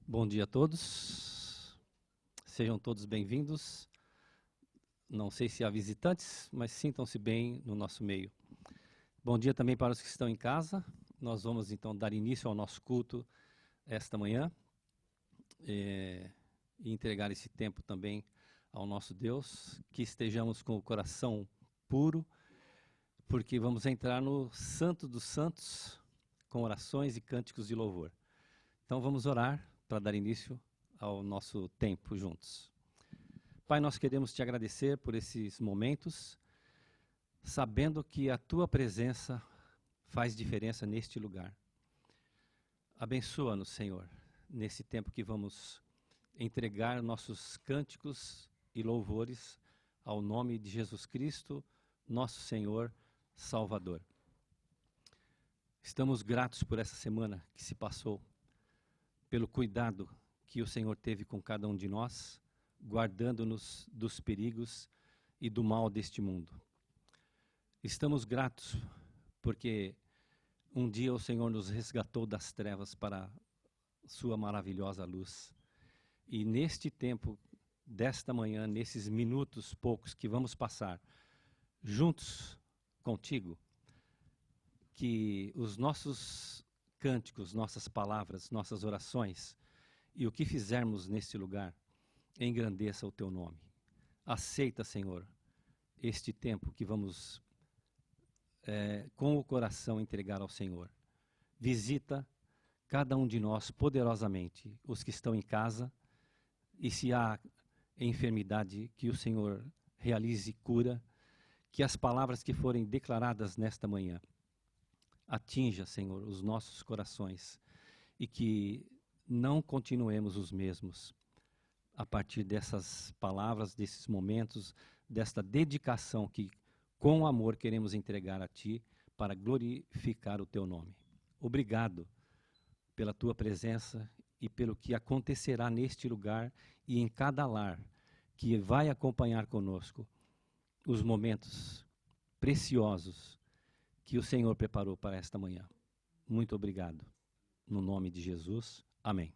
Bom dia a todos, sejam todos bem-vindos. Não sei se há visitantes, mas sintam-se bem no nosso meio. Bom dia também para os que estão em casa. Nós vamos então dar início ao nosso culto esta manhã e entregar esse tempo também ao nosso Deus, que estejamos com o coração puro, porque vamos entrar no Santo dos Santos com orações e cânticos de louvor. Então vamos orar para dar início ao nosso tempo juntos. Pai, nós queremos te agradecer por esses momentos, sabendo que a tua presença faz diferença neste lugar. Abençoa-nos, Senhor, nesse tempo que vamos entregar nossos cânticos e louvores ao nome de Jesus Cristo, nosso Senhor, Salvador. Estamos gratos por essa semana que se passou, pelo cuidado que o Senhor teve com cada um de nós, guardando-nos dos perigos e do mal deste mundo. Estamos gratos porque um dia o Senhor nos resgatou das trevas para sua maravilhosa luz. E neste tempo, desta manhã, nesses minutos poucos que vamos passar juntos contigo, que os nossos cânticos, nossas palavras, nossas orações e o que fizermos neste lugar engrandeça o teu nome. Aceita, Senhor, este tempo que vamos com o coração entregar ao Senhor. Visita cada um de nós poderosamente, os que estão em casa, e se há enfermidade, que o Senhor realize cura, que as palavras que forem declaradas nesta manhã atinja, Senhor, os nossos corações e que não continuemos os mesmos a partir dessas palavras, desses momentos, desta dedicação que com amor queremos entregar a Ti para glorificar o Teu nome. Obrigado pela Tua presença e pelo que acontecerá neste lugar e em cada lar que vai acompanhar conosco os momentos preciosos que o Senhor preparou para esta manhã. Muito obrigado. No nome de Jesus. Amém.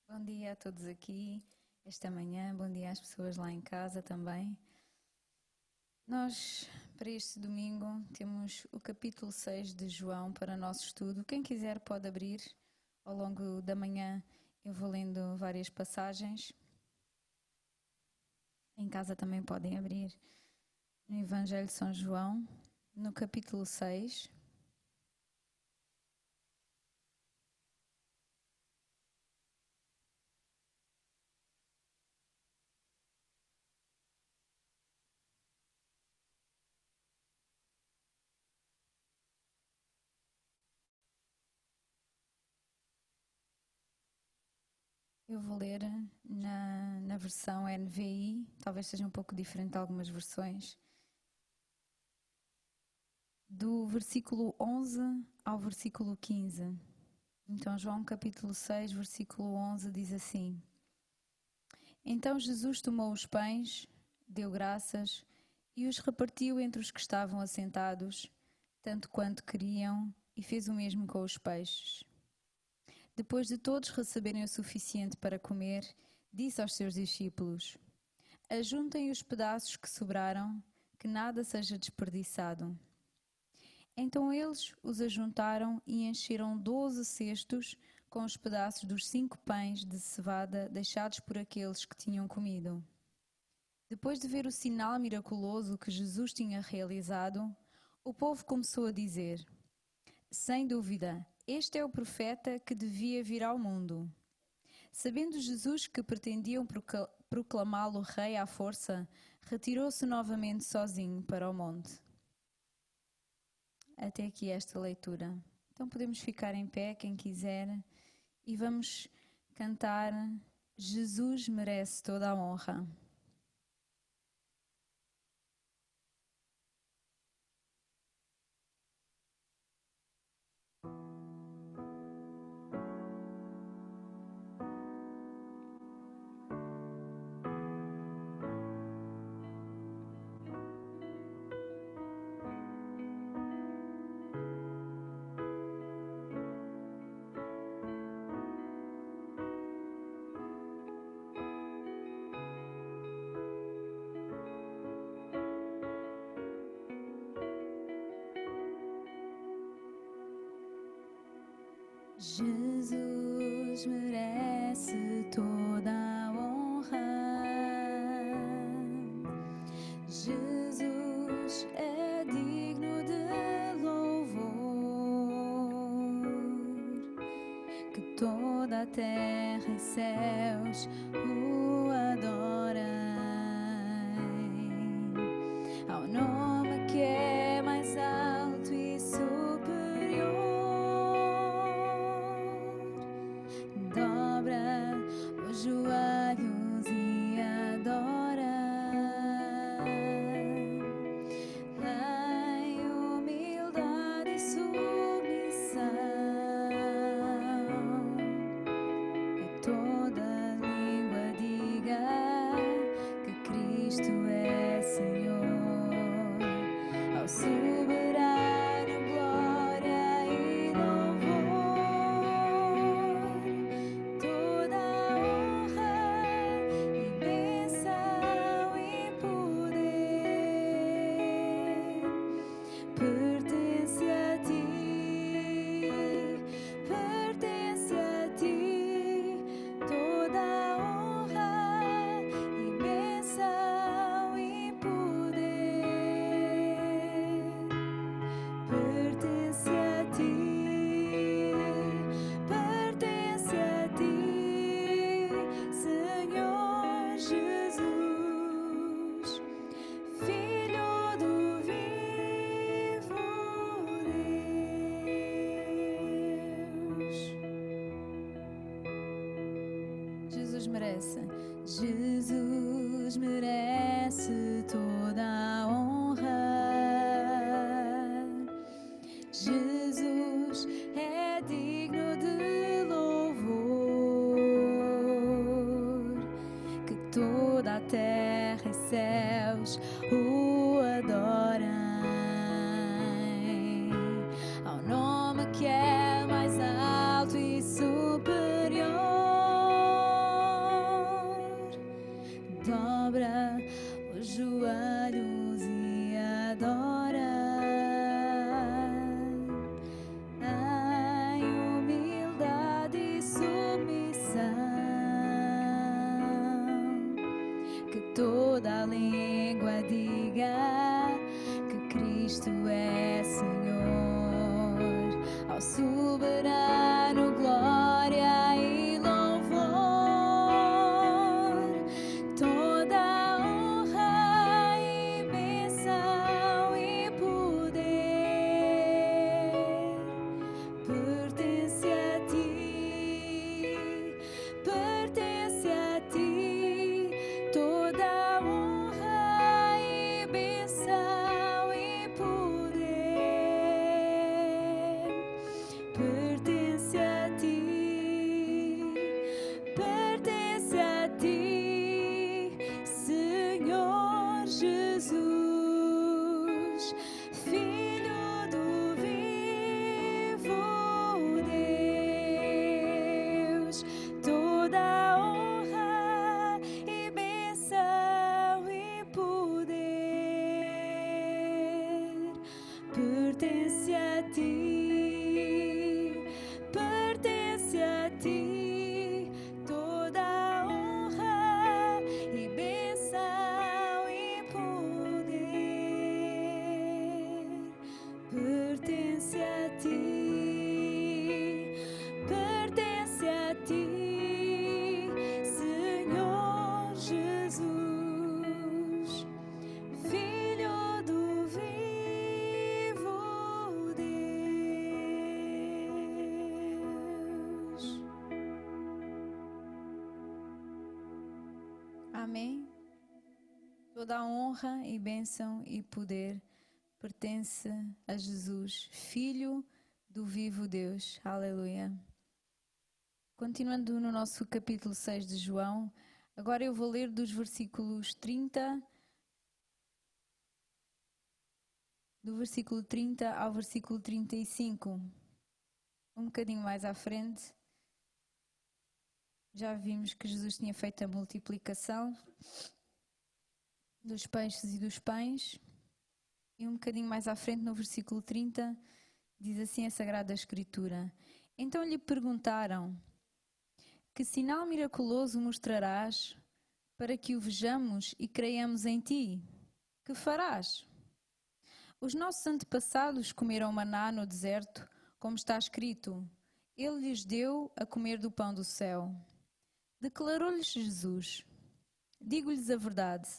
Bom dia a todos aqui esta manhã, bom dia às pessoas lá em casa também. Nós, para este domingo, temos o capítulo 6 de João para nosso estudo. Quem quiser pode abrir, ao longo da manhã eu vou lendo várias passagens. Em casa também podem abrir no Evangelho de São João, no capítulo 6. Eu vou ler na versão NVI, talvez seja um pouco diferente de algumas versões. Do versículo 11 ao versículo 15. Então, João capítulo 6, versículo 11 diz assim: Então Jesus tomou os pães, deu graças e os repartiu entre os que estavam assentados, tanto quanto queriam, e fez o mesmo com os peixes. Depois de todos receberem o suficiente para comer, disse aos seus discípulos: Ajuntem os pedaços que sobraram, que nada seja desperdiçado. Então eles os ajuntaram e encheram 12 cestos com os pedaços dos 5 pães de cevada deixados por aqueles que tinham comido. Depois de ver o sinal miraculoso que Jesus tinha realizado, o povo começou a dizer: Sem dúvida, este é o profeta que devia vir ao mundo. Sabendo Jesus que pretendiam proclamá-lo rei à força, retirou-se novamente sozinho para o monte. Até aqui esta leitura. Então podemos ficar em pé, quem quiser, e vamos cantar Jesus merece toda a honra. Jesus merece toda a honra. Jesus é digno de louvor. Que toda a terra e céus o adorem. Ao nome que é mais alto e superior, dobra os joelhos e adora. Em humildade e submissão, que toda língua diga que Cristo é Senhor. Ao soberano, glória e louvor, toda a honra e bênção e poder pertence a ti, pertence a ti. Toda a honra e bênção e poder pertence a ti, pertence a ti, Senhor Jesus, Filho do vivo Deus. Jesus merece toda a honra. Jesus é digno de louvor. Que toda a terra e céus o adorem. Ao nome que é mais alto e superior, dobra os joelhos e adora. Em humildade e submissão, que toda a língua diga que Cristo é Senhor. Ao soberano, glória e louvor, toda a honra e bênção e poder pertence a ti, pertence a ti. Toda a honra e bênção e poder pertence a ti, pertence a ti, Senhor Jesus, Filho do vivo Deus. Toda a honra e bênção e poder pertence a ti, pertence a ti. Toda a honra e bênção e poder pertence a ti, pertence a ti, Senhor Jesus, Filho do vivo Deus. Amém. Toda a honra e bênção e poder pertence a Jesus, Filho do vivo Deus. Aleluia. Continuando no nosso capítulo 6 de João, agora eu vou ler dos versículos 30, do versículo 30 ao versículo 35. Um bocadinho mais à frente, já vimos que Jesus tinha feito a multiplicação dos peixes e dos pães. E um bocadinho mais à frente, no versículo 30, diz assim a Sagrada Escritura: Então lhe perguntaram: que sinal miraculoso mostrarás para que o vejamos e creiamos em ti? Que farás? Os nossos antepassados comeram maná no deserto, como está escrito: Ele lhes deu a comer do pão do céu. Declarou-lhes Jesus: digo-lhes a verdade,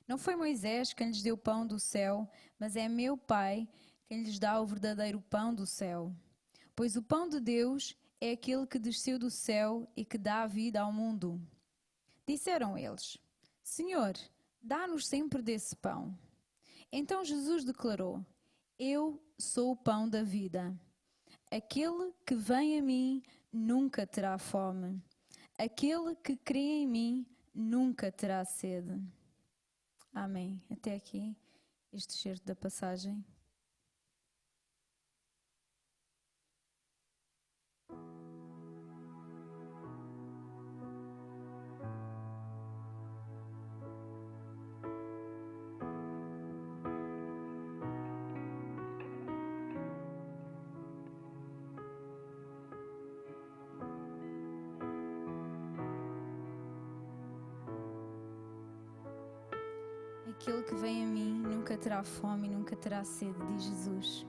não foi Moisés quem lhes deu pão do céu, mas é meu Pai quem lhes dá o verdadeiro pão do céu. Pois o pão de Deus é aquele que desceu do céu e que dá a vida ao mundo. Disseram eles: Senhor, dá-nos sempre desse pão. Então Jesus declarou: Eu sou o pão da vida. Aquele que vem a mim nunca terá fome. Aquele que crê em mim nunca terá sede. Amém. Até aqui este excerto da passagem. Aquele que vem a mim nunca terá fome e nunca terá sede, diz Jesus.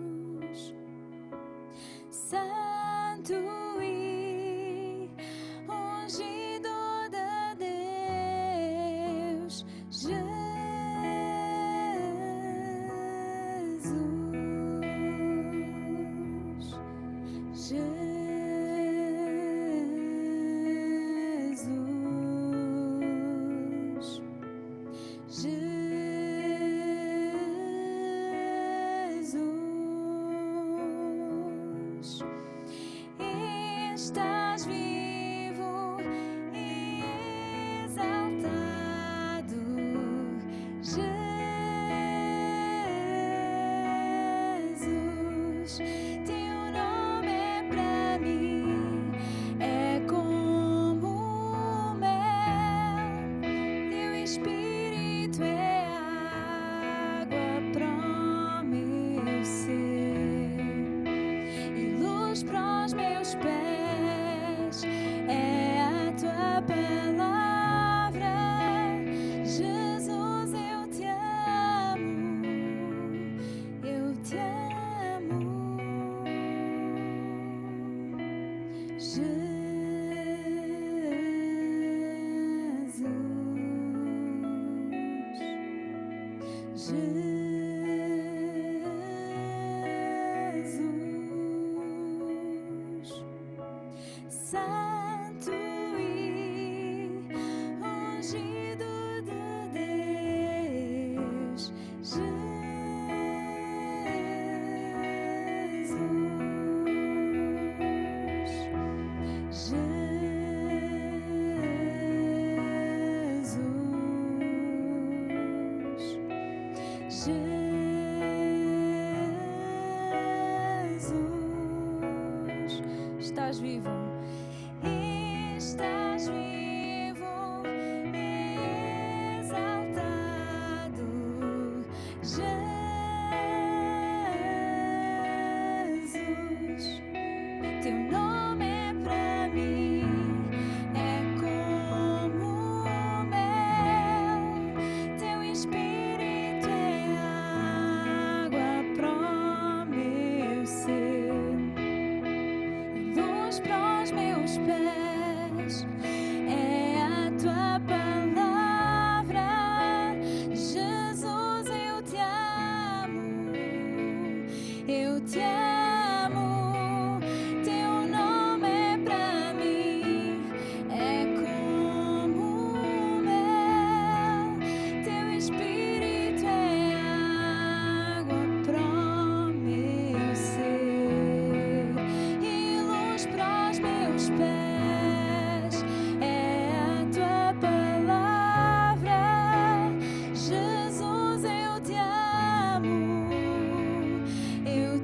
Jesus, Santo e ungido de Deus, estás vivo e exaltado, Jesus. Teu nome é para mim, é como mel. Teu Espírito é água para o meu ser e luz para os meus pés, é a tua palavra. Jesus, eu te amo, eu te amo. Jesus, Santo e ungido de Deus, Jesus, estás vivo, estás vivo e exaltado, Jesus. Teu nome é para mim, é como mel. Teu Espírito é água para o meu ser, luz para os meus pés, é a tua palavra. Jesus, eu te amo, eu te amo. Teu nome é para mim, é como mel. Teu Espírito é água para o meu ser e luz para os meus pés, é a tua palavra. Jesus, eu te amo, eu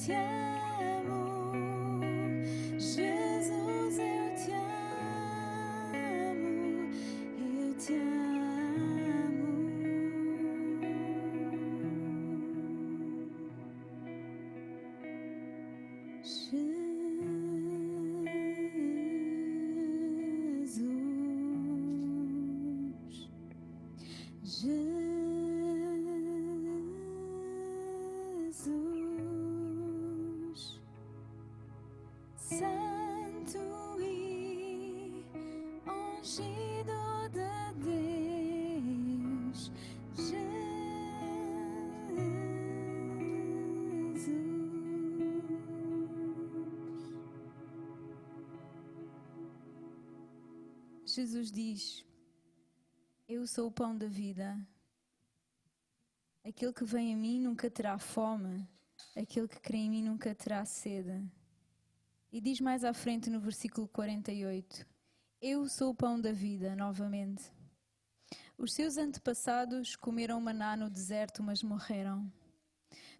te amo. Jesus, eu te amo. Eu te amo. Jesus, Santo e ungido de Deus, Jesus diz: eu sou o pão da vida. Aquele que vem a mim nunca terá fome, aquele que crê em mim nunca terá sede. E diz mais à frente no versículo 48, eu sou o pão da vida, novamente. Os seus antepassados comeram maná no deserto, mas morreram.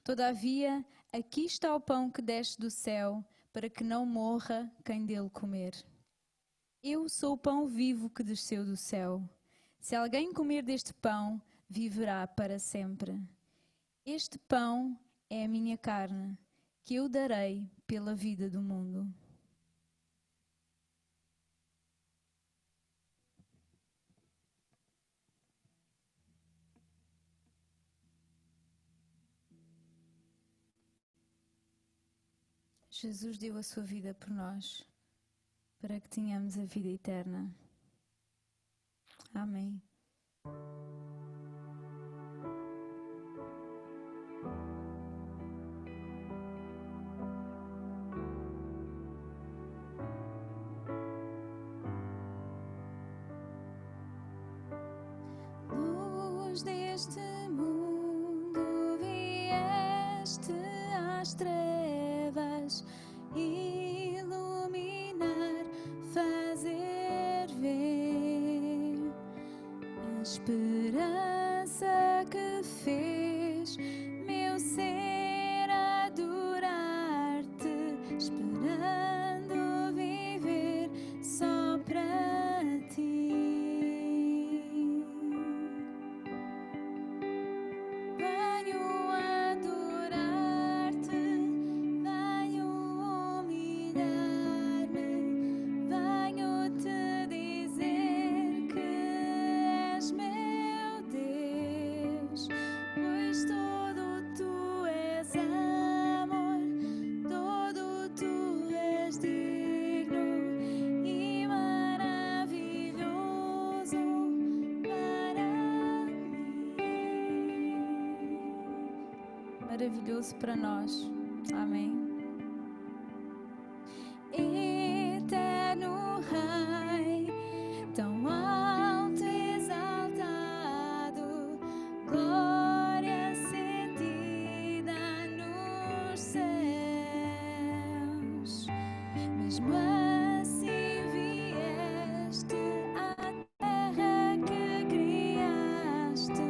Todavia, aqui está o pão que desce do céu, para que não morra quem dele comer. Eu sou o pão vivo que desceu do céu. Se alguém comer deste pão, viverá para sempre. Este pão é a minha carne, que eu darei pela vida do mundo. Jesus deu a sua vida por nós, para que tenhamos a vida eterna. Amém. Luz deste mundo, vieste às trevas, iluminar, fazer ver a esperança que fez meu ser adorar-te, esperando viver só para ti. Venho adorar-te, venho humilhar-me, venho-te dizer que és meu Deus, pois todo tu és amor, todo tu és digno e maravilhoso para mim. Maravilhoso para nós. Amém. Eterno Rei, tão alto e exaltado, glória sentida nos céus. Mesmo assim vieste à terra que criaste,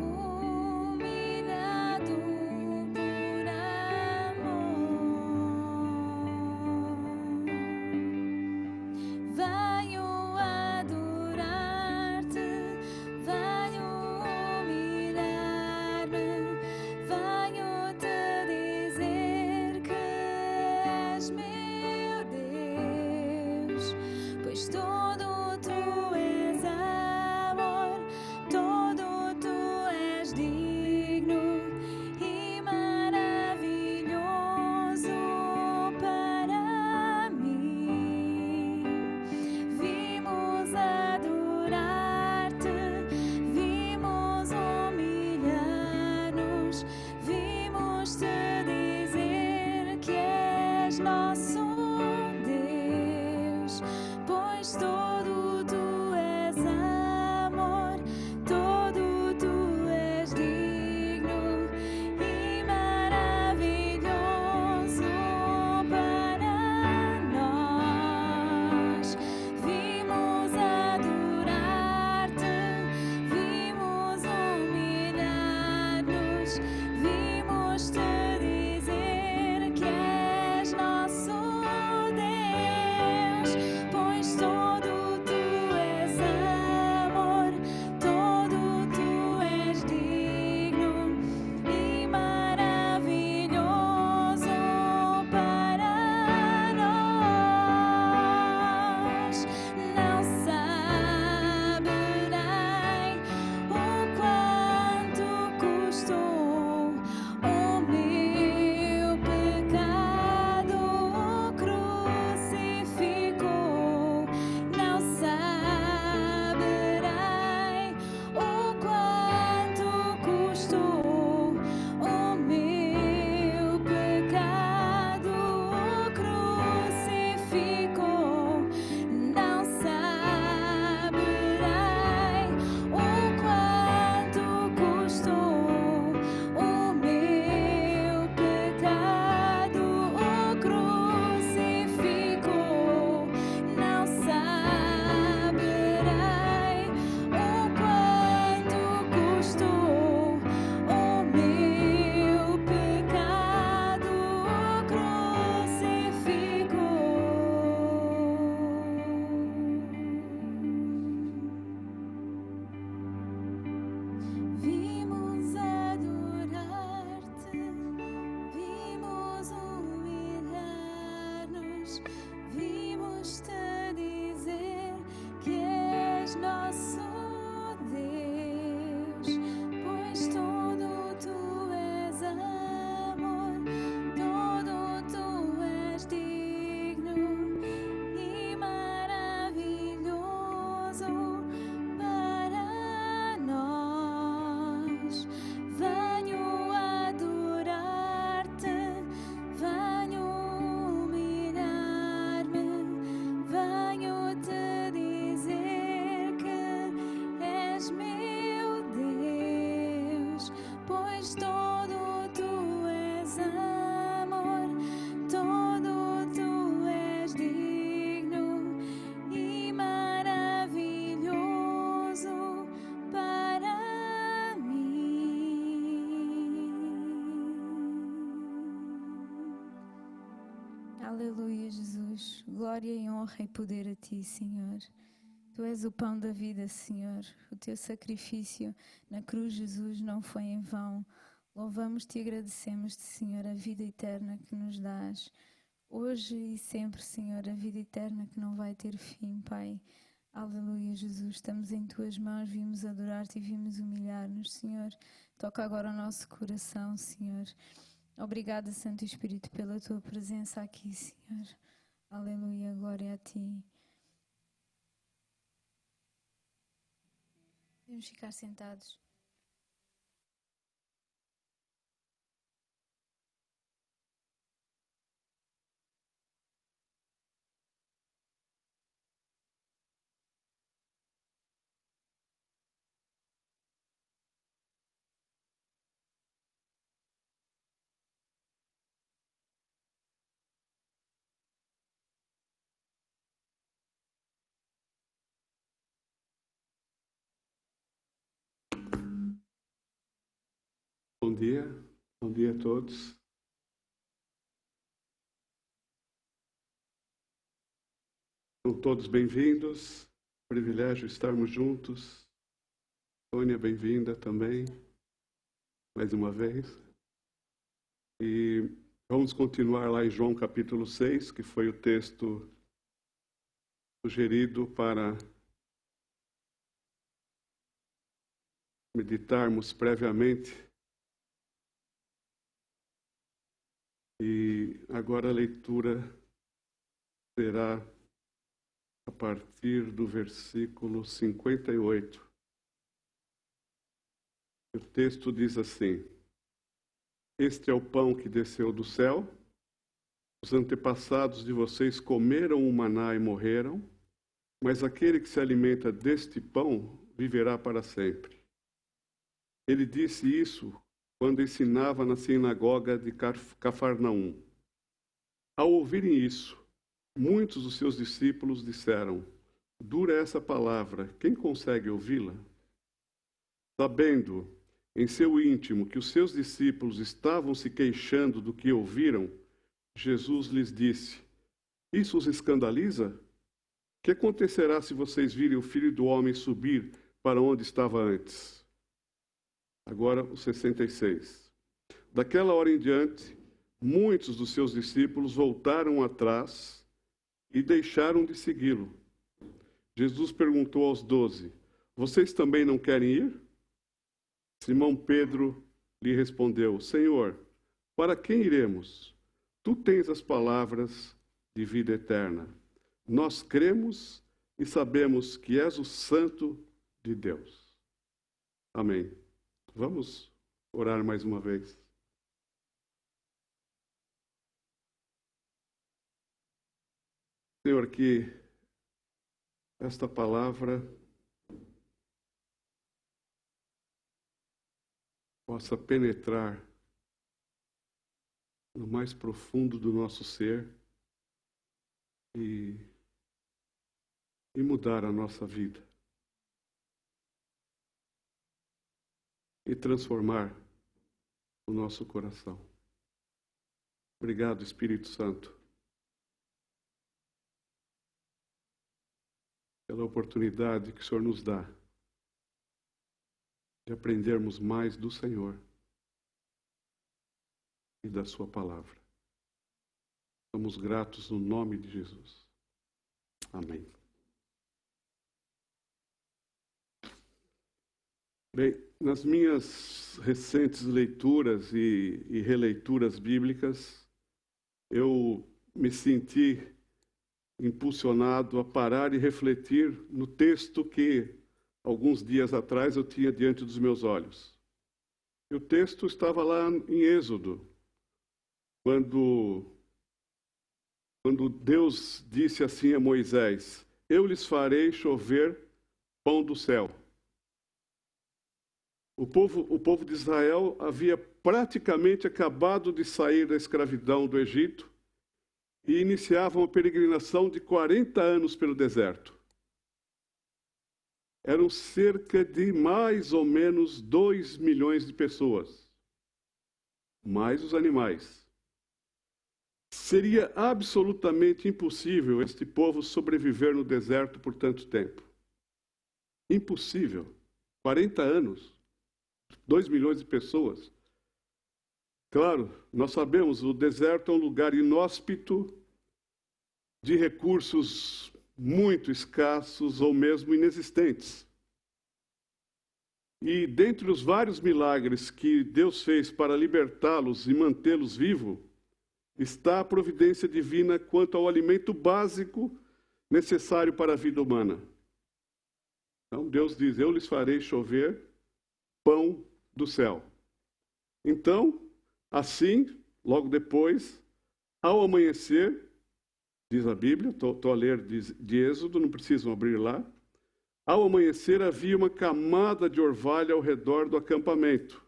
humilhado por amor. Venho adorar-te, venho humilhar-me, venho-te dizer que és meu Deus, pois todo tu és amor, todo tu és digno e maravilhoso para mim. Vimos adorar-te, vimos humilhar-nos, vimos-te dizer que és nosso Deus, pois todo tu és amor, todo tu és digno e maravilhoso para nós. Vimos adorar-te, vimos humilhar-nos, vimos-te dizer glória e honra e poder a Ti, Senhor. Tu és o pão da vida, Senhor. O Teu sacrifício na cruz, Jesus, não foi em vão. Louvamos-Te e agradecemos-Te, Senhor, a vida eterna que nos dás. Hoje e sempre, Senhor, a vida eterna que não vai ter fim, Pai. Aleluia, Jesus. Estamos em Tuas mãos, vimos adorar-Te e vimos humilhar-nos, Senhor. Toca agora o nosso coração, Senhor. Obrigada, Santo Espírito, pela Tua presença aqui, Senhor. Aleluia, glória a Ti. Vamos ficar sentados. Bom dia a todos. São todos bem-vindos, privilégio estarmos juntos. Sônia, bem-vinda também, mais uma vez. E vamos continuar lá em João capítulo 6, que foi o texto sugerido para meditarmos previamente. E agora a leitura será a partir do versículo 58. O texto diz assim: Este é o pão que desceu do céu. Os antepassados de vocês comeram o maná e morreram, mas aquele que se alimenta deste pão viverá para sempre. Ele disse isso quando ensinava na sinagoga de Cafarnaum. Ao ouvirem isso, muitos dos seus discípulos disseram: Dura essa palavra, quem consegue ouvi-la? Sabendo em seu íntimo que os seus discípulos estavam se queixando do que ouviram, Jesus lhes disse: Isso os escandaliza? O que acontecerá se vocês virem o Filho do Homem subir para onde estava antes? Agora o 66. Daquela hora em diante, muitos dos seus discípulos voltaram atrás e deixaram de segui-lo. Jesus perguntou aos 12: Vocês também não querem ir? Simão Pedro lhe respondeu: Senhor, para quem iremos? Tu tens as palavras de vida eterna. Nós cremos e sabemos que és o Santo de Deus. Amém. Vamos orar mais uma vez. Senhor, que esta palavra possa penetrar no mais profundo do nosso ser e mudar a nossa vida. E transformar o nosso coração. Obrigado, Espírito Santo, pela oportunidade que o Senhor nos dá de aprendermos mais do Senhor e da Sua palavra. Somos gratos no nome de Jesus. Amém. Bem, nas minhas recentes leituras e releituras bíblicas, eu me senti impulsionado a parar e refletir no texto que, alguns dias atrás, eu tinha diante dos meus olhos. E o texto estava lá em Êxodo, quando Deus disse assim a Moisés: Eu lhes farei chover pão do céu. O povo de Israel havia praticamente acabado de sair da escravidão do Egito e iniciava uma peregrinação de 40 anos pelo deserto. Eram cerca de mais ou menos 2 milhões de pessoas, mais os animais. Seria absolutamente impossível este povo sobreviver no deserto por tanto tempo. Impossível. 40 anos. 2 milhões de pessoas. Claro, nós sabemos, o deserto é um lugar inóspito, de recursos muito escassos ou mesmo inexistentes. E dentre os vários milagres que Deus fez para libertá-los e mantê-los vivos, está a providência divina quanto ao alimento básico necessário para a vida humana. Então Deus diz, eu lhes farei chover pão do céu. Então, assim, logo depois, ao amanhecer, diz a Bíblia, estou a ler de Êxodo, não precisam abrir lá. Ao amanhecer havia uma camada de orvalho ao redor do acampamento.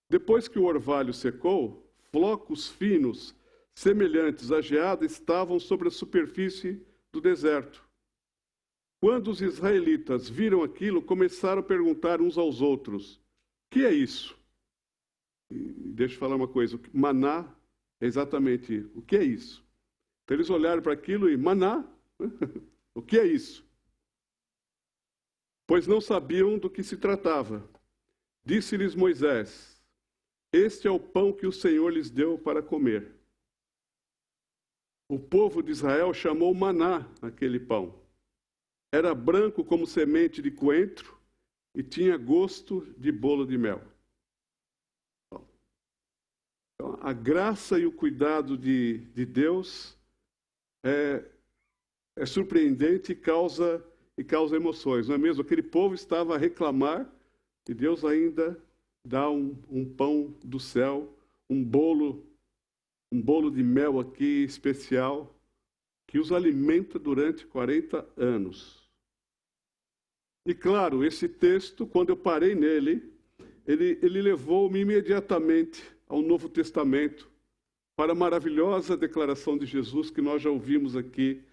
Depois que o orvalho secou, flocos finos, semelhantes à geada, estavam sobre a superfície do deserto. Quando os israelitas viram aquilo, começaram a perguntar uns aos outros, o que é isso? E deixa eu falar uma coisa, maná é exatamente o que é isso? Então eles olharam para aquilo e, maná, o que é isso? Pois não sabiam do que se tratava. Disse-lhes Moisés, este é o pão que o Senhor lhes deu para comer. O povo de Israel chamou maná aquele pão. Era branco como semente de coentro e tinha gosto de bolo de mel. Então, a graça e o cuidado de Deus é surpreendente e causa emoções. Não é mesmo? Aquele povo estava a reclamar e Deus ainda dá um pão do céu, um bolo de mel aqui especial, que os alimenta durante 40 anos. E claro, esse texto, quando eu parei nele, ele levou-me imediatamente ao Novo Testamento, para a maravilhosa declaração de Jesus que nós já ouvimos aqui,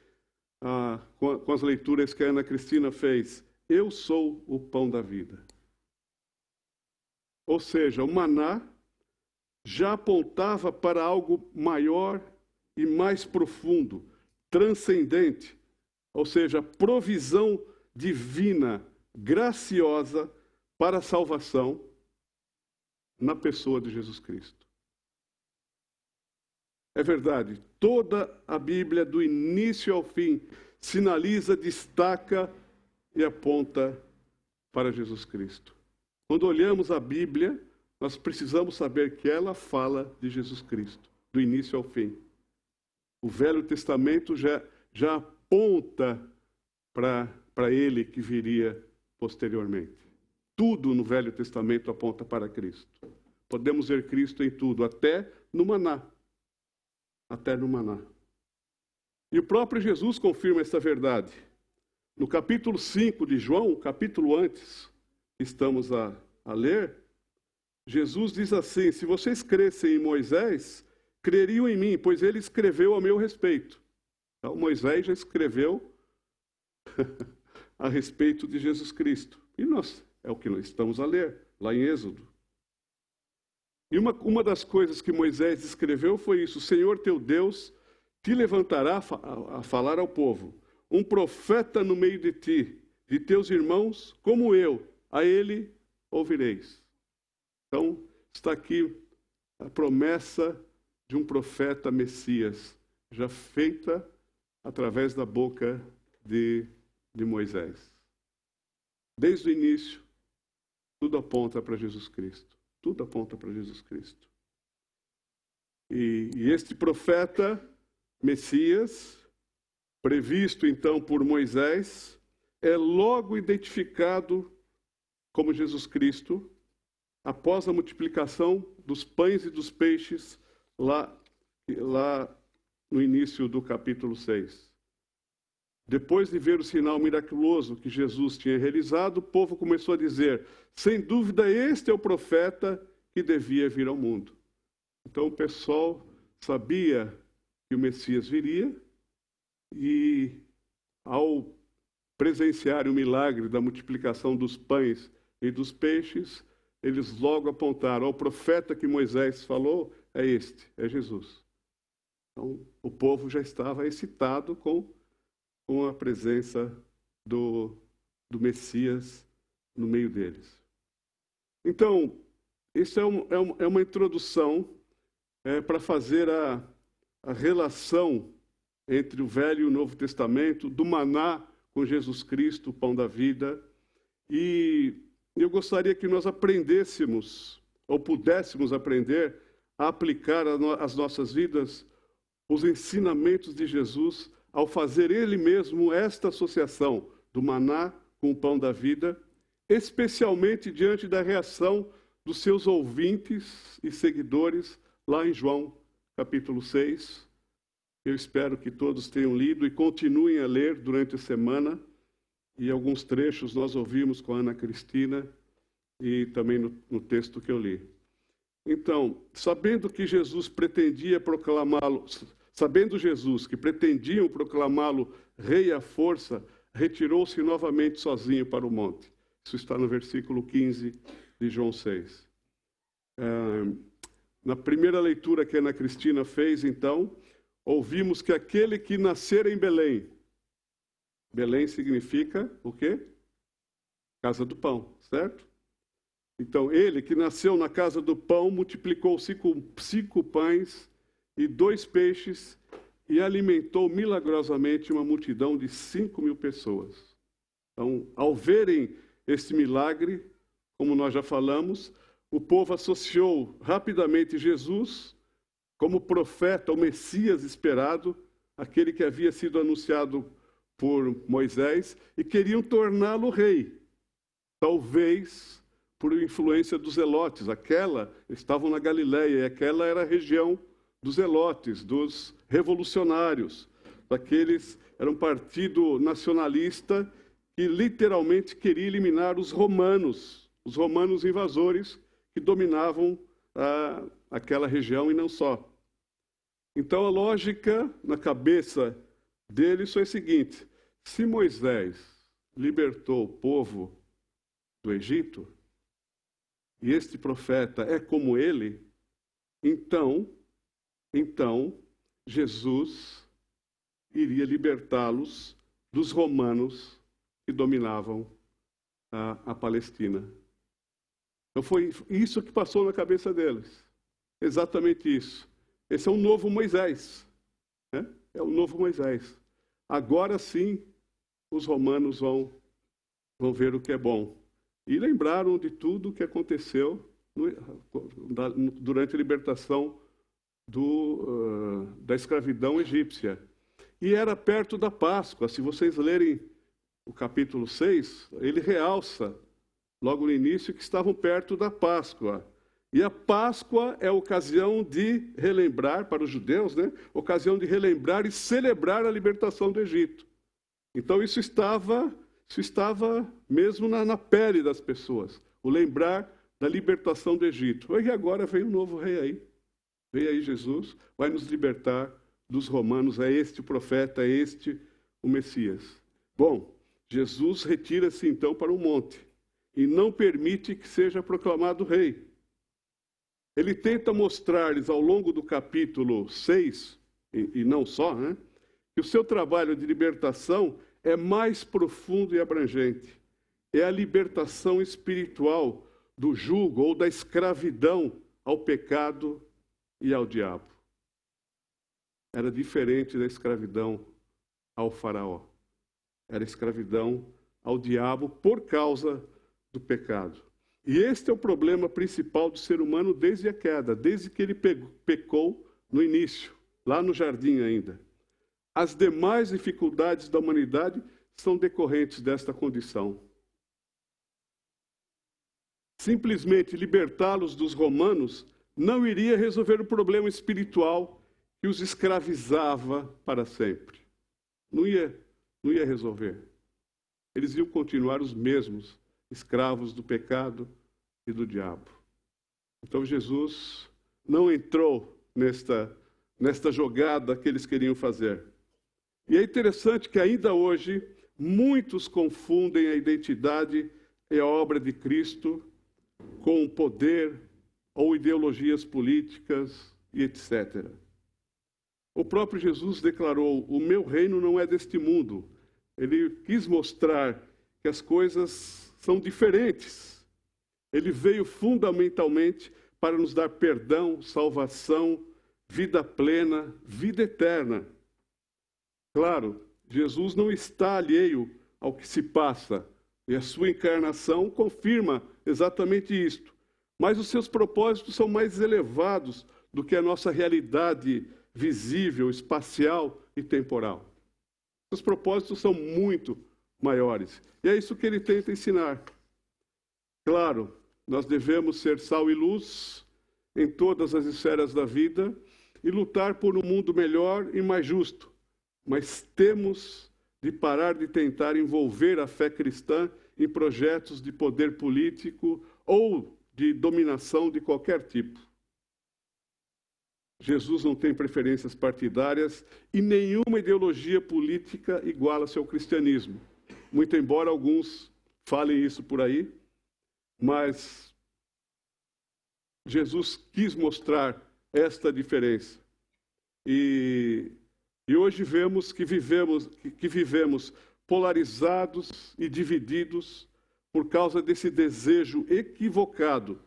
com as leituras que a Ana Cristina fez. Eu sou o pão da vida. Ou seja, o maná já apontava para algo maior e mais profundo, transcendente, ou seja, provisão divina, graciosa para a salvação na pessoa de Jesus Cristo. É verdade, toda a Bíblia, do início ao fim, sinaliza, destaca e aponta para Jesus Cristo. Quando olhamos a Bíblia, nós precisamos saber que ela fala de Jesus Cristo, do início ao fim. O Velho Testamento já aponta para ele que viria posteriormente. Tudo no Velho Testamento aponta para Cristo. Podemos ver Cristo em tudo, até no maná. Até no maná. E o próprio Jesus confirma essa verdade. No capítulo 5 de João, capítulo antes, que estamos a ler, Jesus diz assim, se vocês crescem em Moisés, creriam em mim, pois ele escreveu a meu respeito. Então, Moisés já escreveu a respeito de Jesus Cristo. E é o que nós estamos a ler, lá em Êxodo. E uma das coisas que Moisés escreveu foi isso, o Senhor teu Deus te levantará a falar ao povo, um profeta no meio de ti, de teus irmãos, como eu, a ele ouvireis. Então, está aqui a promessa de um profeta Messias, já feita através da boca de Moisés. Desde o início, tudo aponta para Jesus Cristo. Tudo aponta para Jesus Cristo. E este profeta Messias, previsto então por Moisés, é logo identificado como Jesus Cristo, após a multiplicação dos pães e dos peixes, lá no início do capítulo 6. Depois de ver o sinal miraculoso que Jesus tinha realizado, o povo começou a dizer, sem dúvida, este é o profeta que devia vir ao mundo. Então o pessoal sabia que o Messias viria e, ao presenciar o milagre da multiplicação dos pães e dos peixes, eles logo apontaram, o profeta que Moisés falou é este, é Jesus. Então, o povo já estava excitado com a presença do Messias no meio deles. Então, isso é uma introdução para fazer a relação entre o Velho e o Novo Testamento, do maná com Jesus Cristo, o pão da vida. E eu gostaria que nós aprendêssemos, ou pudéssemos aprender, a aplicar às nossas vidas os ensinamentos de Jesus ao fazer Ele mesmo esta associação do maná com o pão da vida, especialmente diante da reação dos seus ouvintes e seguidores lá em João, capítulo 6. Eu espero que todos tenham lido e continuem a ler durante a semana. E alguns trechos nós ouvimos com a Ana Cristina e também no texto que eu li. Então, sabendo que Jesus que pretendiam proclamá-lo rei à força, retirou-se novamente sozinho para o monte. Isso está no versículo 15 de João 6. Na primeira leitura que a Ana Cristina fez, então, ouvimos que aquele que nascer em Belém, Belém significa o quê? Casa do pão, certo? Então, ele que nasceu na casa do pão, multiplicou cinco pães e 2 peixes e alimentou milagrosamente uma multidão de 5.000 pessoas. Então, ao verem esse milagre, como nós já falamos, o povo associou rapidamente Jesus como profeta, o Messias esperado, aquele que havia sido anunciado por Moisés, e queriam torná-lo rei. Talvez por influência dos zelotes. Estavam na Galileia, e aquela era a região dos zelotes, dos revolucionários, era um partido nacionalista que literalmente queria eliminar os romanos invasores que dominavam aquela região e não só. Então a lógica na cabeça deles foi a seguinte: se Moisés libertou o povo do Egito, e este profeta é como ele, então Jesus iria libertá-los dos romanos que dominavam a Palestina. Então foi isso que passou na cabeça deles. Exatamente isso. Esse é um novo Moisés. Né? É o novo Moisés. Agora sim, os romanos vão ver o que é bom. E lembraram de tudo o que aconteceu durante a libertação da escravidão egípcia. E era perto da Páscoa. Se vocês lerem o capítulo 6, ele realça, logo no início, que estavam perto da Páscoa. E a Páscoa é a ocasião de relembrar, para os judeus, né? Ocasião de relembrar e celebrar a libertação do Egito. Então isso estava mesmo na pele das pessoas, o lembrar da libertação do Egito. E agora vem um novo rei aí. Vem aí Jesus, vai nos libertar dos romanos. É este o profeta, é este o Messias. Bom, Jesus retira-se então para o monte e não permite que seja proclamado rei. Ele tenta mostrar-lhes ao longo do capítulo 6, e não só, né, que o seu trabalho de libertação é mais profundo e abrangente. É a libertação espiritual do jugo ou da escravidão ao pecado e ao diabo. Era diferente da escravidão ao faraó. Era escravidão ao diabo por causa do pecado. E este é o problema principal do ser humano desde a queda, desde que ele pecou no início, lá no jardim ainda. As demais dificuldades da humanidade são decorrentes desta condição. Simplesmente libertá-los dos romanos não iria resolver o problema espiritual que os escravizava para sempre. Não ia resolver. Eles iam continuar os mesmos, escravos do pecado e do diabo. Então Jesus não entrou nesta jogada que eles queriam fazer. E é interessante que ainda hoje muitos confundem a identidade e a obra de Cristo com poder ou ideologias políticas e etc. O próprio Jesus declarou: o meu reino não é deste mundo. Ele quis mostrar que as coisas são diferentes. Ele veio fundamentalmente para nos dar perdão, salvação, vida plena, vida eterna. Claro, Jesus não está alheio ao que se passa, e a sua encarnação confirma exatamente isto. Mas os seus propósitos são mais elevados do que a nossa realidade visível, espacial e temporal. Os propósitos são muito maiores. E é isso que ele tenta ensinar. Claro, nós devemos ser sal e luz em todas as esferas da vida e lutar por um mundo melhor e mais justo. Mas temos de parar de tentar envolver a fé cristã em projetos de poder político ou de dominação de qualquer tipo. Jesus não tem preferências partidárias e nenhuma ideologia política iguala-se ao cristianismo. Muito embora alguns falem isso por aí, mas Jesus quis mostrar esta diferença. E hoje vemos que vivemos polarizados e divididos por causa desse desejo equivocado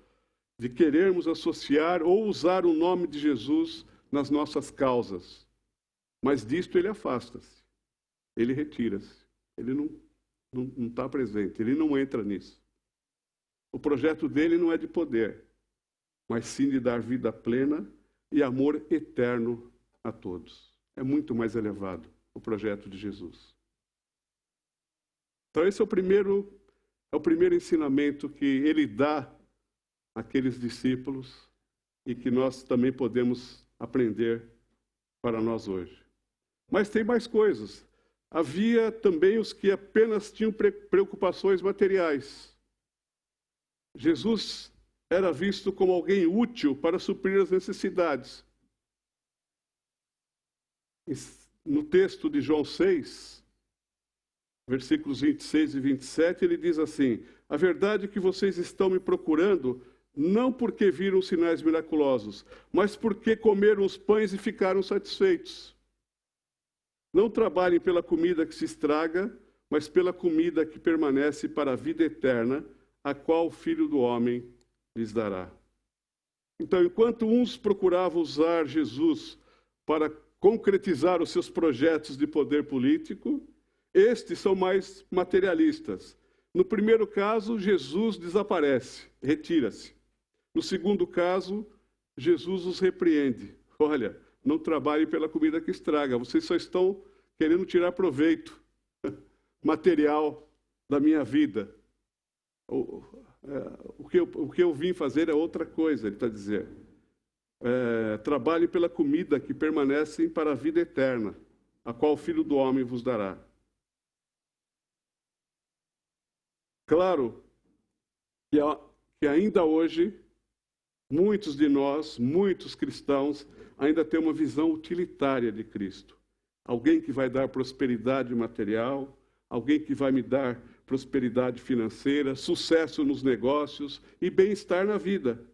de querermos associar ou usar o nome de Jesus nas nossas causas. Mas disto ele afasta-se, ele retira-se, ele não está presente, ele não entra nisso. O projeto dele não é de poder, mas sim de dar vida plena e amor eterno a todos. É muito mais elevado o projeto de Jesus. Então esse é o primeiro ensinamento que ele dá àqueles discípulos e que nós também podemos aprender para nós hoje. Mas tem mais coisas. Havia também os que apenas tinham preocupações materiais. Jesus era visto como alguém útil para suprir as necessidades. No texto de João 6, versículos 26 e 27, ele diz assim: a verdade é que vocês estão me procurando não porque viram sinais miraculosos, mas porque comeram os pães e ficaram satisfeitos. Não trabalhem pela comida que se estraga, mas pela comida que permanece para a vida eterna, a qual o Filho do Homem lhes dará. Então, enquanto uns procuravam usar Jesus para concretizar os seus projetos de poder político, estes são mais materialistas. No primeiro caso, Jesus desaparece, retira-se. No segundo caso, Jesus os repreende. Olha, não trabalhem pela comida que estraga, vocês só estão querendo tirar proveito material da minha vida. O que eu vim fazer é outra coisa, ele está dizendo. Trabalhe pela comida que permanece para a vida eterna, a qual o Filho do Homem vos dará. Claro que ainda hoje, muitos de nós, muitos cristãos, ainda têm uma visão utilitária de Cristo. Alguém que vai dar prosperidade material, alguém que vai me dar prosperidade financeira, sucesso nos negócios e bem-estar na vida.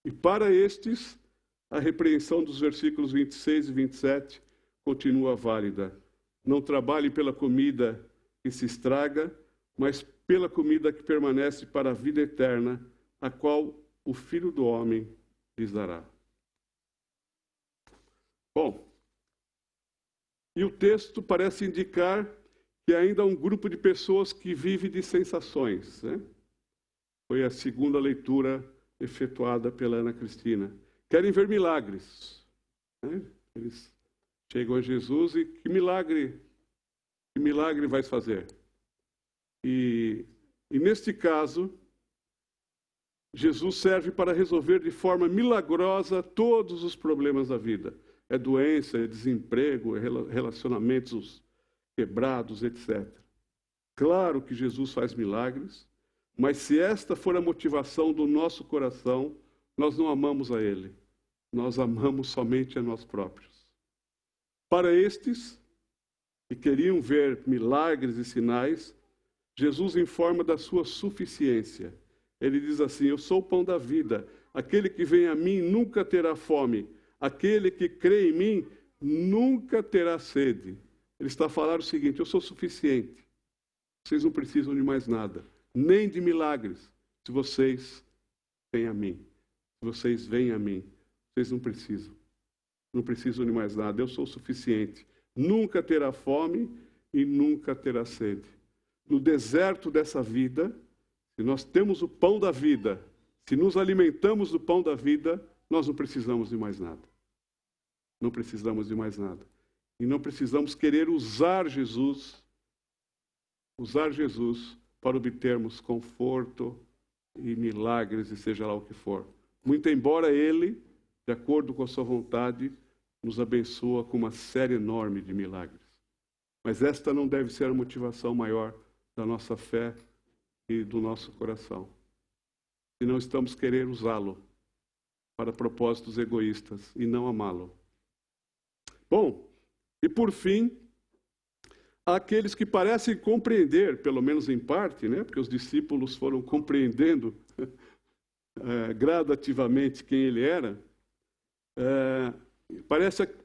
E para estes, a repreensão dos versículos 26 e 27 continua válida. Não trabalhe pela comida que se estraga, mas pela comida que permanece para a vida eterna, a qual o Filho do Homem lhes dará. Bom, e o texto parece indicar que ainda há um grupo de pessoas que vive de sensações, né? Foi a segunda leitura efetuada pela Ana Cristina. Querem ver milagres, né? Eles chegam a Jesus e que milagre vais fazer? E neste caso, Jesus serve para resolver de forma milagrosa todos os problemas da vida. É doença, é desemprego, é relacionamentos quebrados, etc. Claro que Jesus faz milagres, mas se esta for a motivação do nosso coração, nós não amamos a Ele. Nós amamos somente a nós próprios. Para estes que queriam ver milagres e sinais, Jesus informa da sua suficiência. Ele diz assim: eu sou o pão da vida. Aquele que vem a mim nunca terá fome. Aquele que crê em mim nunca terá sede. Ele está falando o seguinte: eu sou suficiente. Vocês não precisam de mais nada, nem de milagres, se vocês têm a mim. Se vocês vêm a mim, vocês não precisam. Não precisam de mais nada, eu sou suficiente. Nunca terá fome e nunca terá sede. No deserto dessa vida, se nós temos o pão da vida, se nos alimentamos do pão da vida, nós não precisamos de mais nada. Não precisamos de mais nada. E não precisamos querer usar Jesus para obtermos conforto e milagres e seja lá o que for. Muito embora Ele, de acordo com a sua vontade, nos abençoa com uma série enorme de milagres. Mas esta não deve ser a motivação maior da nossa fé e do nosso coração. Se não estamos querendo usá-lo para propósitos egoístas e não amá-lo. Bom, e por fim, há aqueles que parecem compreender, pelo menos em parte, né? Porque os discípulos foram compreendendo gradativamente quem ele era.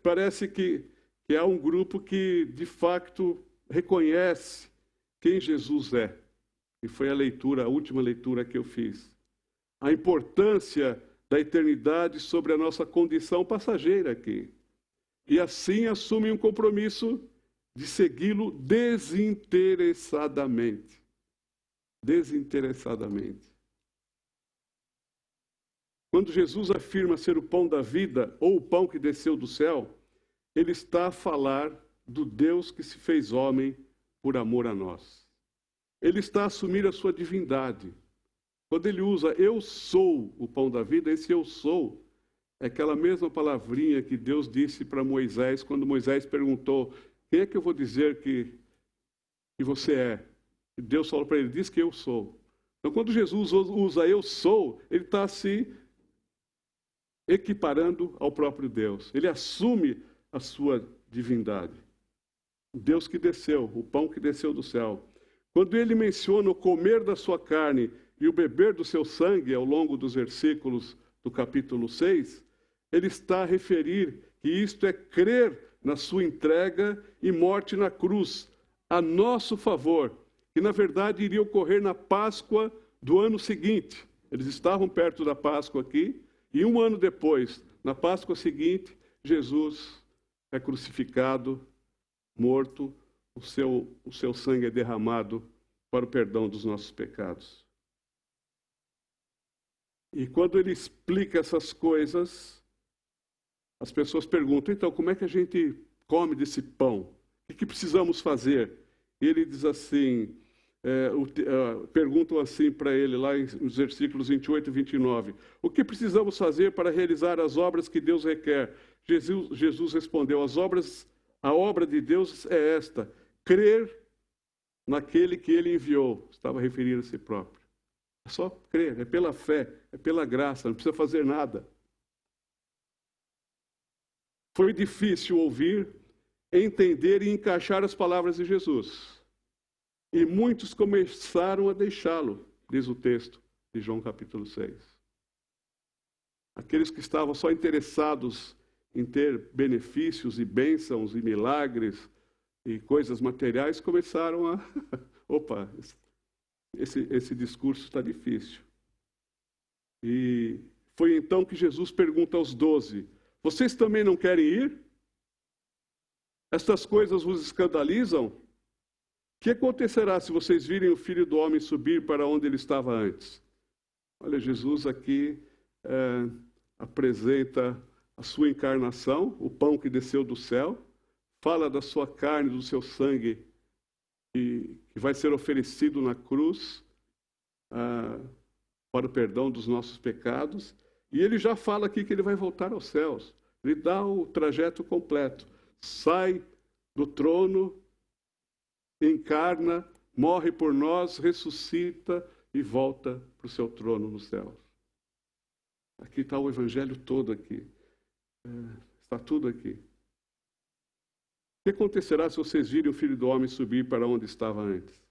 Parece que há um grupo que, de fato, reconhece quem Jesus é. E foi a última leitura que eu fiz. A importância da eternidade sobre a nossa condição passageira aqui. E assim assumem um compromisso de segui-lo desinteressadamente. Desinteressadamente. Quando Jesus afirma ser o pão da vida, ou o pão que desceu do céu, ele está a falar do Deus que se fez homem por amor a nós. Ele está a assumir a sua divindade. Quando ele usa eu sou o pão da vida, esse eu sou é aquela mesma palavrinha que Deus disse para Moisés, quando Moisés perguntou: quem é que eu vou dizer que você é? E Deus falou para ele: diz que eu sou. Então, quando Jesus usa eu sou, ele está se equiparando ao próprio Deus. Ele assume a sua divindade. O Deus que desceu, o pão que desceu do céu. Quando ele menciona o comer da sua carne e o beber do seu sangue, ao longo dos versículos do capítulo 6, ele está a referir que isto é crer na sua entrega e morte na cruz, a nosso favor, que na verdade iria ocorrer na Páscoa do ano seguinte. Eles estavam perto da Páscoa aqui, e um ano depois, na Páscoa seguinte, Jesus é crucificado, morto, o seu sangue é derramado para o perdão dos nossos pecados. E quando ele explica essas coisas, as pessoas perguntam: então, como é que a gente come desse pão? O que precisamos fazer? E ele diz assim, perguntam assim para ele, lá nos versículos 28 e 29. O que precisamos fazer para realizar as obras que Deus requer? Jesus respondeu: a obra de Deus é esta, crer naquele que ele enviou. Estava referindo a si próprio. É só crer, é pela fé, é pela graça, não precisa fazer nada. Foi difícil ouvir, entender e encaixar as palavras de Jesus. E muitos começaram a deixá-lo, diz o texto de João capítulo 6. Aqueles que estavam só interessados em ter benefícios e bênçãos e milagres e coisas materiais começaram a... Opa, esse discurso está difícil. E foi então que Jesus pergunta aos 12, vocês também não querem ir? Estas coisas vos escandalizam? O que acontecerá se vocês virem o Filho do Homem subir para onde ele estava antes? Olha, Jesus aqui apresenta a sua encarnação, o pão que desceu do céu, fala da sua carne, do seu sangue, que vai ser oferecido na cruz para o perdão dos nossos pecados. E ele já fala aqui que ele vai voltar aos céus. Ele dá o trajeto completo. Sai do trono, encarna, morre por nós, ressuscita e volta para o seu trono nos céus. Aqui está o evangelho todo aqui. Está tudo aqui. O que acontecerá se vocês virem o Filho do Homem subir para onde estava antes?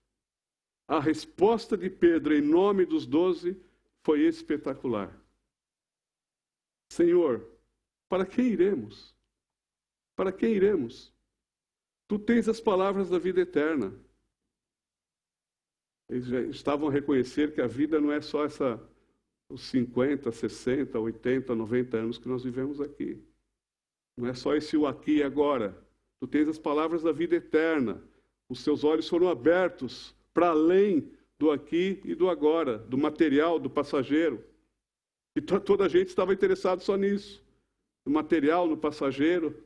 A resposta de Pedro em nome dos 12 foi espetacular. Senhor, para quem iremos? Para quem iremos? Tu tens as palavras da vida eterna. Eles já estavam a reconhecer que a vida não é só os 50, 60, 80, 90 anos que nós vivemos aqui. Não é só esse o aqui e agora. Tu tens as palavras da vida eterna. Os seus olhos foram abertos para além do aqui e do agora, do material, do passageiro. E toda a gente estava interessado só nisso. No material, no passageiro.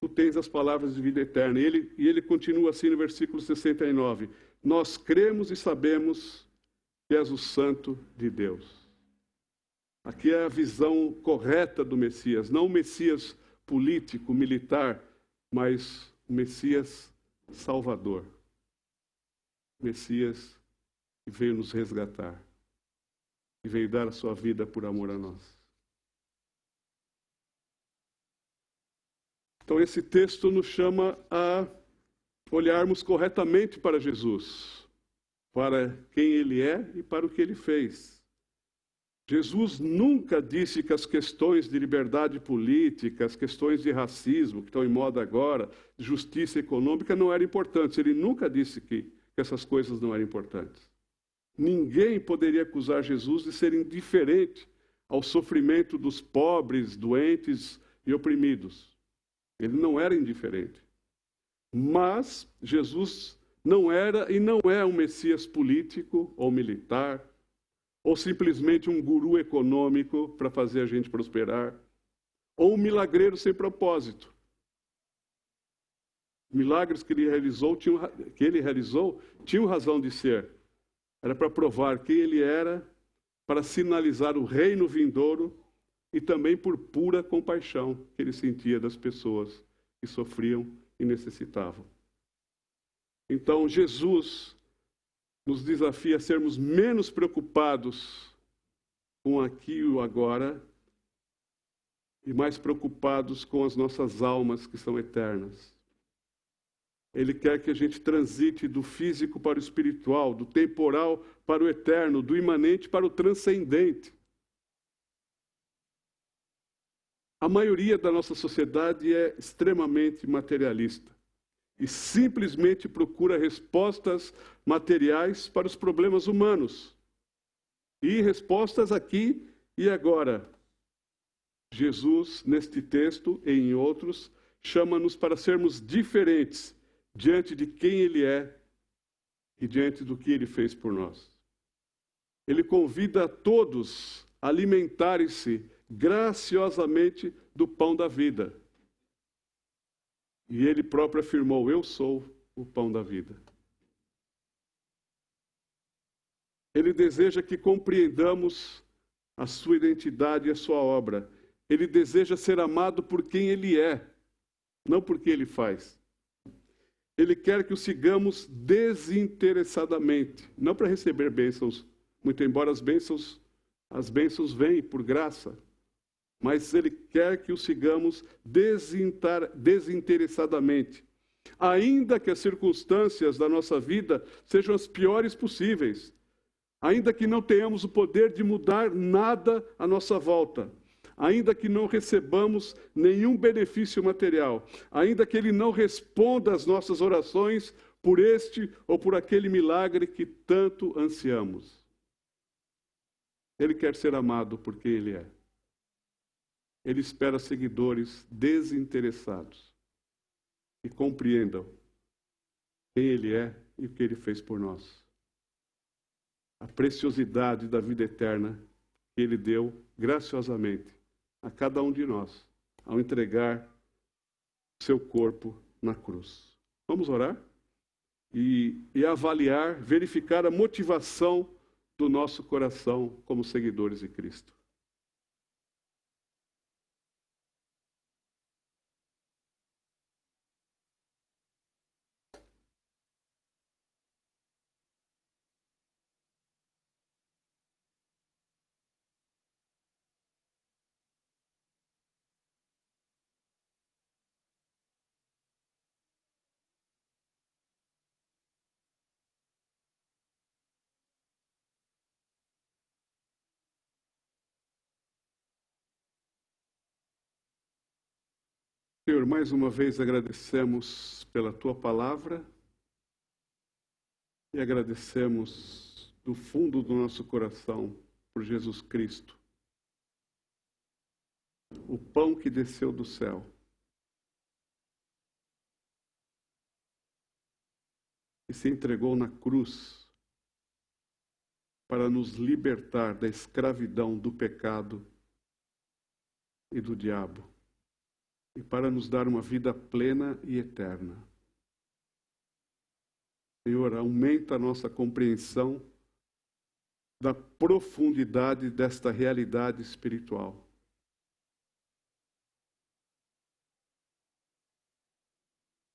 Tu tens as palavras de vida eterna. E ele continua assim no versículo 69. Nós cremos e sabemos que és o Santo de Deus. Aqui é a visão correta do Messias. Não o Messias político, militar, mas o Messias salvador. O Messias que veio nos resgatar. Que veio dar a sua vida por amor a nós. Então, esse texto nos chama a olharmos corretamente para Jesus, para quem Ele é e para o que Ele fez. Jesus nunca disse que as questões de liberdade política, as questões de racismo, que estão em moda agora, de justiça econômica, não eram importantes. Ele nunca disse que essas coisas não eram importantes. Ninguém poderia acusar Jesus de ser indiferente ao sofrimento dos pobres, doentes e oprimidos. Ele não era indiferente. Mas Jesus não era e não é um Messias político ou militar, ou simplesmente um guru econômico para fazer a gente prosperar, ou um milagreiro sem propósito. Os milagres que ele realizou tinham razão de ser. Era para provar quem ele era, para sinalizar o reino vindouro e também por pura compaixão que ele sentia das pessoas que sofriam e necessitavam. Então, Jesus nos desafia a sermos menos preocupados com aqui e o agora e mais preocupados com as nossas almas que são eternas. Ele quer que a gente transite do físico para o espiritual, do temporal para o eterno, do imanente para o transcendente. A maioria da nossa sociedade é extremamente materialista e simplesmente procura respostas materiais para os problemas humanos. E respostas aqui e agora. Jesus, neste texto e em outros, chama-nos para sermos diferentes diante de quem Ele é e diante do que Ele fez por nós. Ele convida a todos a alimentarem-se graciosamente do pão da vida. E Ele próprio afirmou, eu sou o pão da vida. Ele deseja que compreendamos a sua identidade e a sua obra. Ele deseja ser amado por quem Ele é, não por que Ele faz. Ele quer que o sigamos desinteressadamente, não para receber bênçãos, muito embora as bênçãos vêm por graça, mas Ele quer que o sigamos desinteressadamente, ainda que as circunstâncias da nossa vida sejam as piores possíveis, ainda que não tenhamos o poder de mudar nada à nossa volta, ainda que não recebamos nenhum benefício material, ainda que Ele não responda às nossas orações por este ou por aquele milagre que tanto ansiamos. Ele quer ser amado por quem Ele é. Ele espera seguidores desinteressados que compreendam quem Ele é e o que Ele fez por nós. A preciosidade da vida eterna que Ele deu graciosamente a cada um de nós, ao entregar seu corpo na cruz. Vamos orar? E avaliar, verificar a motivação do nosso coração como seguidores de Cristo. Senhor, mais uma vez agradecemos pela tua palavra e agradecemos do fundo do nosso coração por Jesus Cristo, o pão que desceu do céu. E se entregou na cruz para nos libertar da escravidão do pecado e do diabo, e para nos dar uma vida plena e eterna. Senhor, aumenta a nossa compreensão da profundidade desta realidade espiritual.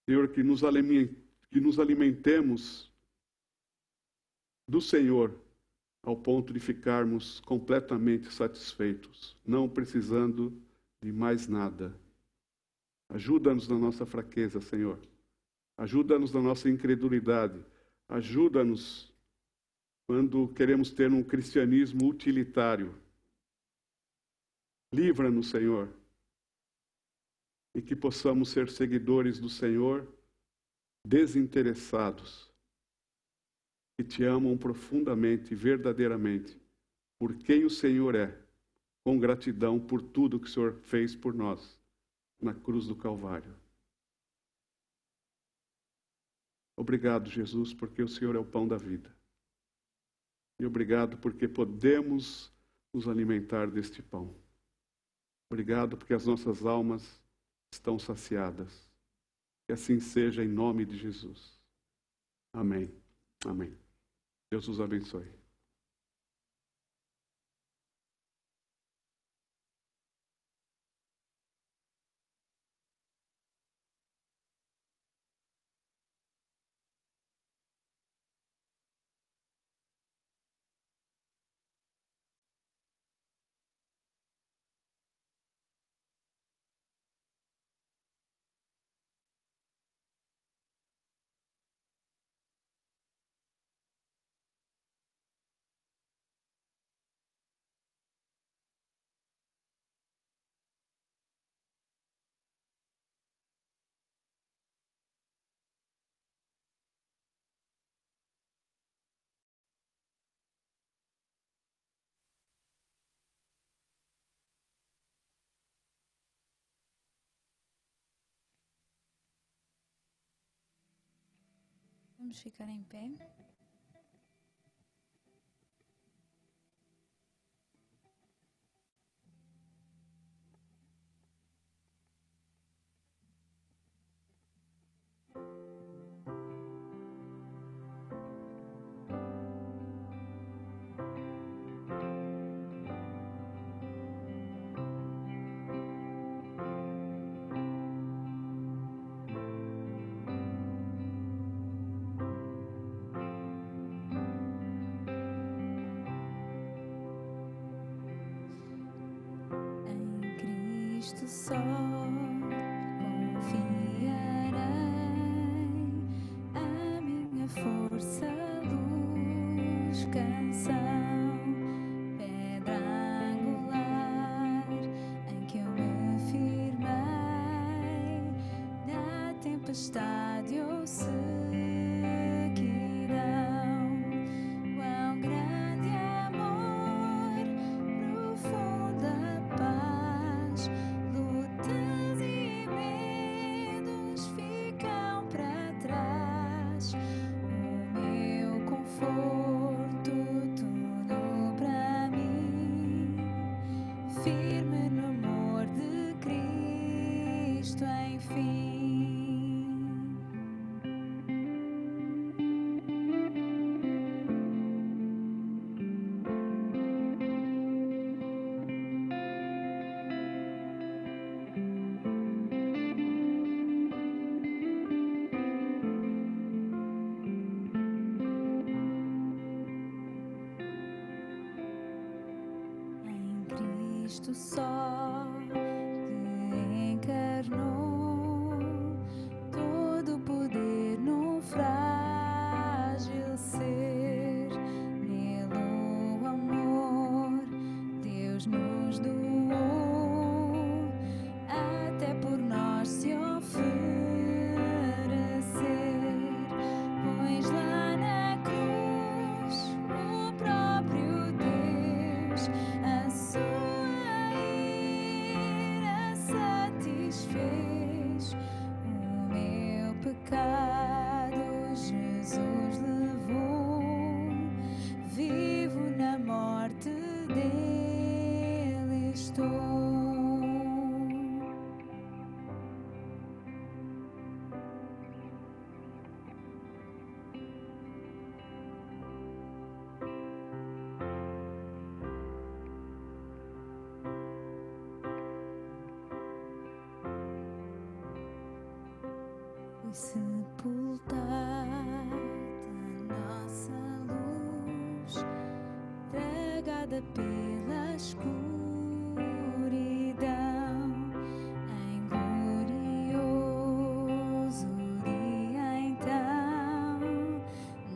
Senhor, que nos alimentemos do Senhor ao ponto de ficarmos completamente satisfeitos, não precisando de mais nada. Ajuda-nos na nossa fraqueza, Senhor. Ajuda-nos na nossa incredulidade. Ajuda-nos quando queremos ter um cristianismo utilitário. Livra-nos, Senhor, e que possamos ser seguidores do Senhor desinteressados, que te amam profundamente e verdadeiramente, por quem o Senhor é, com gratidão por tudo que o Senhor fez por nós na cruz do Calvário. Obrigado, Jesus, porque o Senhor é o pão da vida. E obrigado porque podemos nos alimentar deste pão. Obrigado porque as nossas almas estão saciadas. Que assim seja em nome de Jesus. Amém. Amém. Deus os abençoe. Vamos ficar em pé. Cristo só confiarei, a minha força, luz, canção, pedra angular em que eu me firmei, na tempestade ou sequidão. Quão grande amor, profunda paz, lutas e medos ficam para trás. O meu conforto, tudo para mim, firme no amor de Cristo, enfim. Em Cristo só que encarnou todo o poder no frágil ser. Nele o amor Deus nos doou, até por nós se foi sepultada nossa luz, tragada pela escuridão, em glorioso dia então,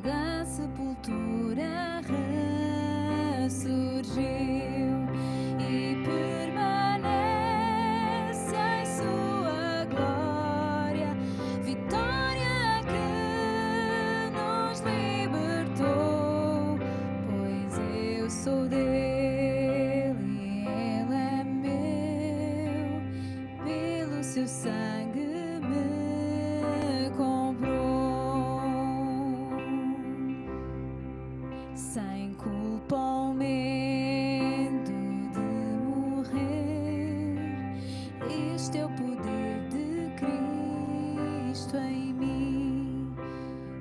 da sepultura ressurgiu e permanece em sua glória, vitória que nos libertou, pois eu sou dele e ele é meu, pelo seu sangue me comprou. Sem culpa ou medo de morrer, este é o poder de Cristo em mim.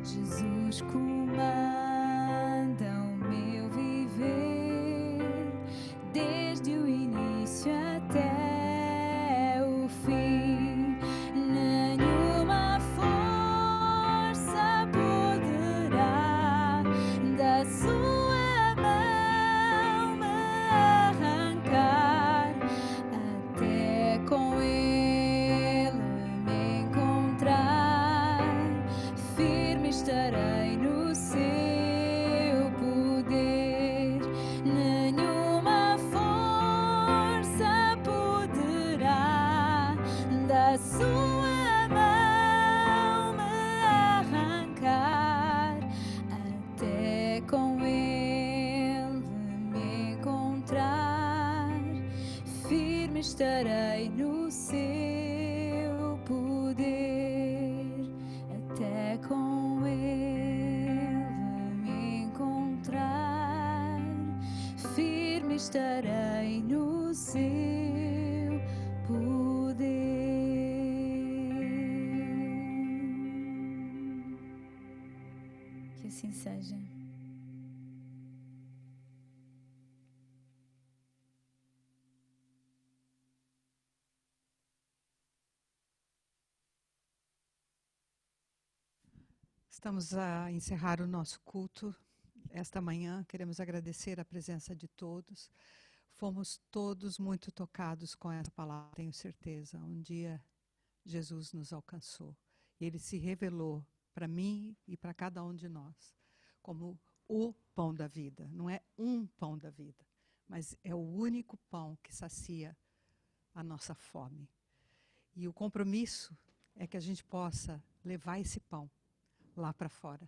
Jesus comanda o meu viver, desde o início até o fim. Nenhuma força poderá da sua mão me arrancar, até com ele me encontrar. Firme estarei no seu poder. Nenhuma força poderá da sua mão me arrancar, até com ele me encontrar. Firme estarei no seu poder, até com ele me encontrar. Firme estarei no seu poder. Que assim seja. Estamos a encerrar o nosso culto esta manhã. Queremos agradecer a presença de todos. Fomos todos muito tocados com essa palavra, tenho certeza. Um dia Jesus nos alcançou. Ele se revelou para mim e para cada um de nós como o pão da vida. Não é um pão da vida, mas é o único pão que sacia a nossa fome. E o compromisso é que a gente possa levar esse pão lá para fora,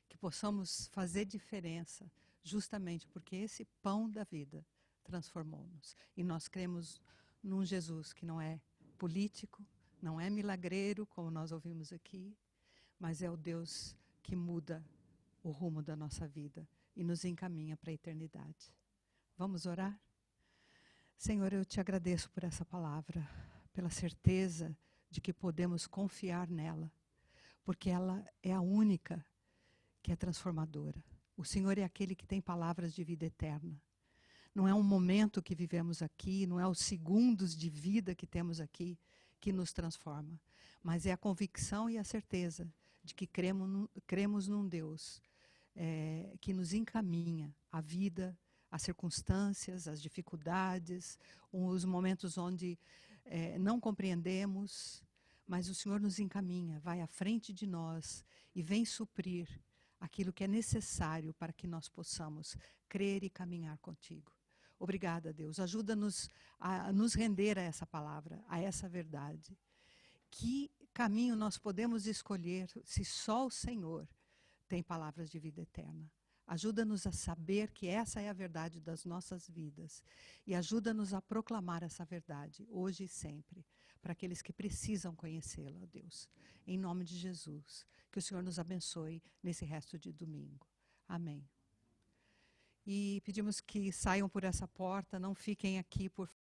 que possamos fazer diferença, justamente porque esse pão da vida transformou-nos. E nós cremos num Jesus que não é político, não é milagreiro, como nós ouvimos aqui, mas é o Deus que muda o rumo da nossa vida e nos encaminha para a eternidade. Vamos orar? Senhor, eu te agradeço por essa palavra, pela certeza de que podemos confiar nela, porque ela é a única que é transformadora. O Senhor é aquele que tem palavras de vida eterna. Não é um momento que vivemos aqui, não é os segundos de vida que temos aqui que nos transforma, mas é a convicção e a certeza de que cremos num Deus que nos encaminha a vida, as circunstâncias, as dificuldades, os momentos onde não compreendemos, mas o Senhor nos encaminha, vai à frente de nós e vem suprir aquilo que é necessário para que nós possamos crer e caminhar contigo. Obrigada, Deus. Ajuda-nos a nos render a essa palavra, a essa verdade. Que caminho nós podemos escolher se só o Senhor tem palavras de vida eterna? Ajuda-nos a saber que essa é a verdade das nossas vidas e ajuda-nos a proclamar essa verdade hoje e sempre para aqueles que precisam conhecê-la, ó Deus. Em nome de Jesus, que o Senhor nos abençoe nesse resto de domingo. Amém. E pedimos que saiam por essa porta, não fiquem aqui, por